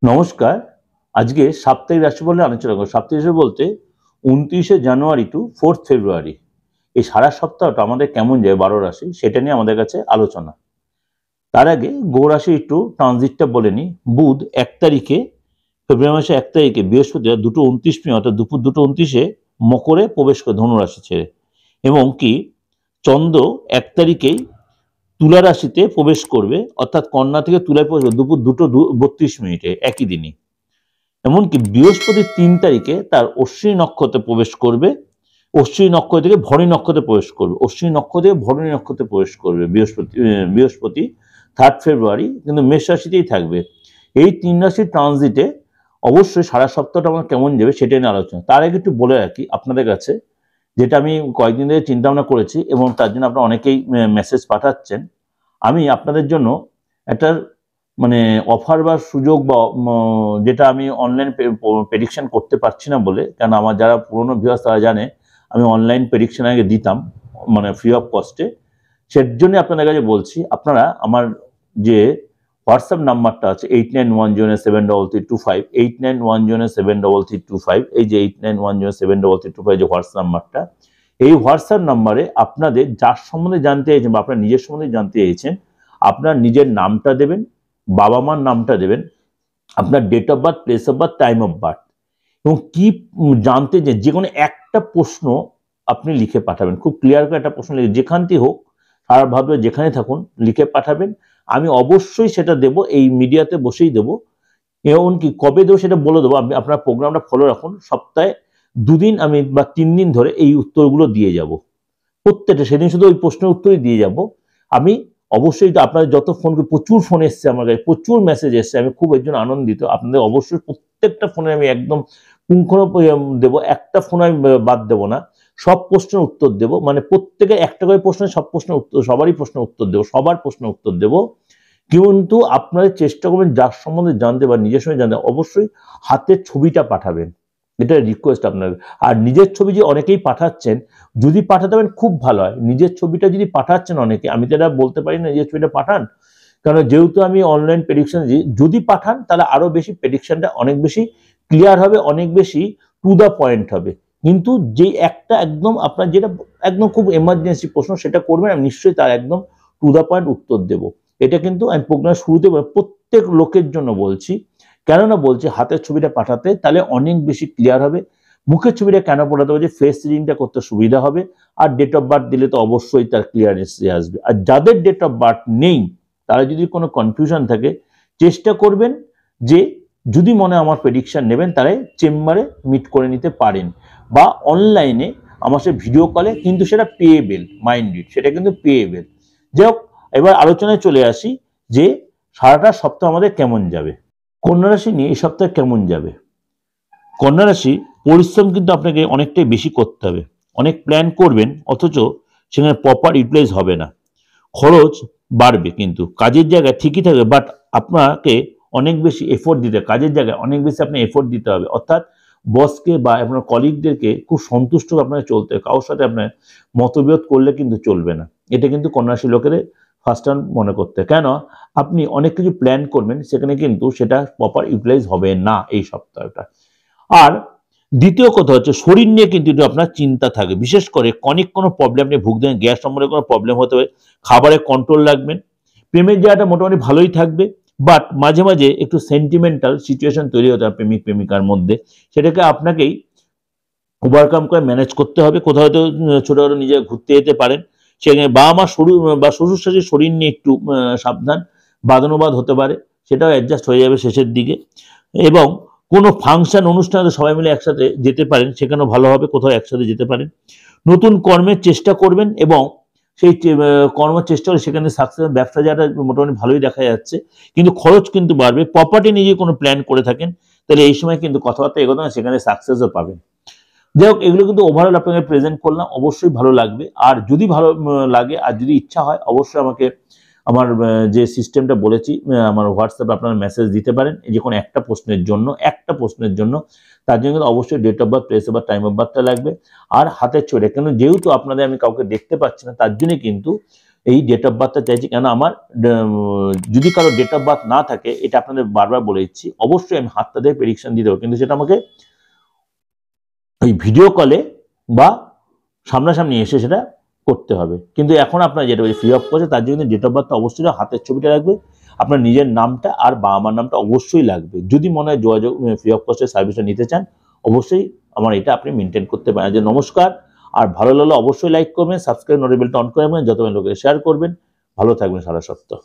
নমস্কার। আজকে সাপ্তাহিক রাশিফল নিয়ে আলোচনা করব। সাপ্তাহিক রাশি বলতে ২৯শে জানুয়ারি টু 4th ফেব্রুয়ারি এই সারা সপ্তাহটা আমাদের কেমন যায় ১২ রাশি সেটা নিয়ে আমাদের কাছে আলোচনা। তার আগে গো রাশি একটু ট্রানজিটটা বলে নিই। বুধ ১ তারিখে ফেব্রুয়ারি মাসের ১ তারিখে বৃহস্পতি ২টো ২৯ অর্থাৎ দুপুর ২টো ২৯-এ মকরে প্রবেশ করে ধনু রাশি ছেড়ে, এবং কি চন্দ্র ১ তারিখেই তুলা রাশিতে প্রবেশ করবে অর্থাৎ কন্যা থেকে তুলায় প্রবেশ করবে দুপুর ২টো ৩২ একই দিনই। এমনকি বৃহস্পতি ৩ তারিখে তার অশ্বিনী নক্ষত্রে প্রবেশ করবে, অশ্বিনী নক্ষত্র থেকে ভরণী নক্ষত্রে প্রবেশ করবে, অশ্বিনী নক্ষত্র থেকে ভরণী নক্ষত্রে প্রবেশ করবে বৃহস্পতি 3rd ফেব্রুয়ারি, কিন্তু মেষ রাশিতেই থাকবে। এই ৩ রাশির ট্রানজিটে অবশ্যই সারা সপ্তাহটা আমার কেমন যাবে সেটা নিয়ে আলোচনা। তার আগে একটু বলে রাখি আপনাদের কাছে, যেটা আমি কয়েকদিন ধরে চিন্তা ভাবনা করেছি এবং তার জন্য আপনারা অনেকেই মেসেজ পাঠাচ্ছেন। আমি আপনাদের জন্য একটা মানে অফার বা সুযোগ বা যেটা আমি অনলাইন প্রেডিকশন করতে পারছি না বলে, কারণ আমার যারা পুরনো ভিউয়ার্স তারা জানে আমি অনলাইন প্রেডিকশন আগে দিতাম মানে ফ্রি অফ কস্টে। সের জন্য আপনাদের কাছে বলছি, আপনারা আমার যে হোয়াটসঅ্যাপ নাম্বারটা আছে 8910733325, 8910733325, এই যে 8910733325 যে হোয়াটসঅ্যাপ নাম্বারটা, এই হোয়াটসঅ্যাপ নাম্বারে আপনাদের যার সম্বন্ধে জানতে চাইছেন বা আপনার নিজের সম্বন্ধে জানতে চাইছেন, আপনার নিজের নামটা দেবেন, বাবা মার নামটা দেবেন, আপনার date of birth, place of birth, time of birth, এবং কি জানতে চান যে কোনো একটা প্রশ্ন আপনি লিখে পাঠাবেন। খুব ক্লিয়ার করে একটা প্রশ্ন লিখে, যেখানটি হোক সারা ভারতবর্ষে যেখানে থাকুন লিখে পাঠাবেন। আমি অবশ্যই সেটা দেব, এই মিডিয়াতে বসেই দেবো। এমনকি কবে দেবো সেটা বলে দেবো। আপনি আপনার প্রোগ্রামটা ফলো রাখুন, সপ্তাহে 2 দিন আমি বা 3 দিন ধরে এই উত্তরগুলো দিয়ে যাব প্রত্যেকটা। সেদিন শুধু ওই প্রশ্নের উত্তরই দিয়ে যাব আমি। অবশ্যই আপনাদের যত ফোন, প্রচুর ফোন এসছে আমার কাছে, প্রচুর মেসেজ এসছে, আমি খুব এর জন্য আনন্দিত। আপনাদের অবশ্যই প্রত্যেকটা ফোনে আমি একদম পুঙ্খানু দেবো, একটা ফোন আমি বাদ দেবো না, সব প্রশ্নের উত্তর দেবো। মানে প্রত্যেকে একটা করে প্রশ্নের সব প্রশ্নের উত্তর, সবারই প্রশ্নের উত্তর দেবো, সবার প্রশ্নের উত্তর দেবো। কিন্তু আপনারা চেষ্টা করবেন যার সম্বন্ধে জানতে বা নিজের সঙ্গে জানতে অবশ্যই হাতের ছবিটা পাঠাবেন, এটা রিকোয়েস্ট আপনার। আর নিজের ছবি যে অনেকেই পাঠাচ্ছেন, যদি পাঠাতে পারেন খুব ভালো হয়। নিজের ছবিটা যদি পাঠাচ্ছেন অনেকে, আমি তো এটা বলতে পারি না নিজের ছবিটা পাঠান, কারণ যেহেতু আমি অনলাইন প্রেডিকশন দিই, যদি পাঠান তাহলে আরো বেশি প্রেডিকশনটা অনেক বেশি ক্লিয়ার হবে, অনেক বেশি টু দ্য পয়েন্ট হবে। কিন্তু যে একটা একদম আপনার যেটা একদম খুব এমার্জেন্সি প্রশ্ন সেটা করবেন, আমি নিশ্চয়ই তার একদম টু দ্য পয়েন্ট উত্তর দেব। এটা কিন্তু আমি প্রোগ্রামের শুরুতে প্রত্যেক লোকের জন্য বলছি। কেননা বলছি হাতের ছবিটা পাঠাতে, তাহলে অনেক বেশি ক্লিয়ার হবে। মুখের ছবিটা কেন পাঠাতে হবে, যে ফেস রিডিংটা করতে সুবিধা হবে। আর ডেট অফ বার্থ দিলে তো অবশ্যই তার ক্লিয়ারেন্স আসবে। আর যাদের ডেট অফ বার্থ নেই তারা যদি কোনো কনফিউশন থাকে, চেষ্টা করবেন যে যদি মনে আমার প্রেডিকশন নেবেন তাহলে চেম্বারে মিট করে নিতে পারেন, বা অনলাইনে আমার সাথে ভিডিও কলে, কিন্তু সেটা পেয়েবেল, মাইন্ডেড, সেটা কিন্তু পেয়েবেল। যাই হোক, এবার আলোচনায় চলে আসি যে সারাটা সপ্তাহ আমাদের কেমন যাবে। কন্যা রাশি নিয়ে এই সপ্তাহে কেমন যাবে। কন্যা রাশি পরিশ্রম কিন্তু আপনাকে অনেকটাই বেশি করতে হবে। অনেক প্ল্যান করবেন অথচ সেখানে প্রপার ইউটিলাইজ হবে না, খরচ বাড়বে, কিন্তু কাজের জায়গায় ঠিকই থাকবে, বাট আপনাকে অনেক বেশি এফোর্ট দিতে, কাজের জায়গায় অনেক বেশি আপনি এফোর্ট দিতে হবে। অর্থাৎ বসকে বা আপনার কলিগদেরকে খুব সন্তুষ্ট আপনাকে চলতে হবে, কারোর সাথে আপনার মতবিরোধ করলে কিন্তু চলবে না। এটা কিন্তু কন্যা রাশির লোকেদের ফার্স্ট টাইম মনে করতে, কেন আপনি অনেক কিছু প্ল্যান করবেন সেখানে কিন্তু সেটা প্রপার ইউটিলাইজ হবে না এই সপ্তাহটা। আর দ্বিতীয় কথা হচ্ছে শরীর নিয়ে কিন্তু আপনার চিন্তা থাকে, বিশেষ করে কনিক কোনো প্রবলেম আপনি ভুগতেন, গ্যাস সম্বন্ধে কোনো প্রবলেম হতে হবে, খাবারে কন্ট্রোল রাখবেন। প্রেমের জায়গাটা মোটামুটি ভালোই থাকবে, বাট মাঝে মাঝে একটু সেন্টিমেন্টাল সিচুয়েশন তৈরি হতে হবে প্রেমিক প্রেমিকার মধ্যে, সেটাকে আপনাকেই ওভারকাম করে ম্যানেজ করতে হবে। কোথাও হয়তো ছোটখাটো নিজে ঘুরতে যেতে পারেন, সেখানে বাবা মা শ্বশুর শাশুড়ির শরীর নিয়ে একটু সাবধান, বাদানুবাদ হতে পারে, সেটাও অ্যাডজাস্ট হয়ে যাবে শেষের দিকে। এবং কোনো ফাংশন অনুষ্ঠানে সবাই মিলে একসাথে যেতে পারেন, সেখানেও ভালো হবে, কোথাও একসাথে যেতে পারেন। নতুন কর্মের চেষ্টা করবেন এবং সেই কর্মের চেষ্টা করে সেখানে সাকসেস, ব্যবসা যারা মোটামুটি ভালোই দেখা যাচ্ছে, কিন্তু খরচ কিন্তু বাড়বে। প্রপার্টি নিয়ে কোনো প্ল্যান করে থাকেন তাহলে এই সময় কিন্তু কথাবার্তা এগোতে না, সেখানে সাকসেসও পাবেন। যাই হোক, এগুলো কিন্তু ওভারঅল আপনাকে প্রেজেন্ট করলাম, অবশ্যই ভালো লাগবে। আর যদি ভালো লাগে আর যদি ইচ্ছা হয় অবশ্যই আমাকে আমার যে সিস্টেমটা বলেছি আমার হোয়াটসঅ্যাপে আপনারা মেসেজ দিতে পারেন যে কোনো একটা প্রশ্নের জন্য। তার জন্য কিন্তু অবশ্যই date of birth, place of birth, time of বার্থটা লাগবে, আর হাতের ছবিটা। কেন যেহেতু আপনাদের আমি কাউকে দেখতে পাচ্ছি না, তার জন্য কিন্তু এই ডেট অফ বার্থটা চাইছি, কেন আমার যদি কারো ডেট অফ বার্থ না থাকে, এটা আপনাদের বারবার বলে দিচ্ছি, অবশ্যই আমি হাতটা দিয়ে প্রেডিকশন দিয়ে দেবো, কিন্তু সেটা আমাকে ওই ভিডিও কলে বা সামনাসামনি এসে সেটা করতে হবে। কিন্তু এখন আপনার যেটা ফ্রি অফ কস্টে, তার জন্য ডেট অফ বার্থটা অবশ্যই হাতের ছবিটা রাখবে, আপনার নিজের নামটা আর বাবা মার নামটা অবশ্যই লাগবে। যদি মনে হয় যোগাযোগ ফ্রি অফ কস্টের সার্ভিসটা নিতে চান, অবশ্যই আমার এটা আপনি মেনটেন করতে পারেন। যে নমস্কার, আর ভালো লাগলে অবশ্যই লাইক করবেন, সাবস্ক্রাইব নোটিফিকেশনটা অন করে রাখবেন, যত লোকের শেয়ার করবেন। ভালো থাকবেন সারা সপ্তাহ।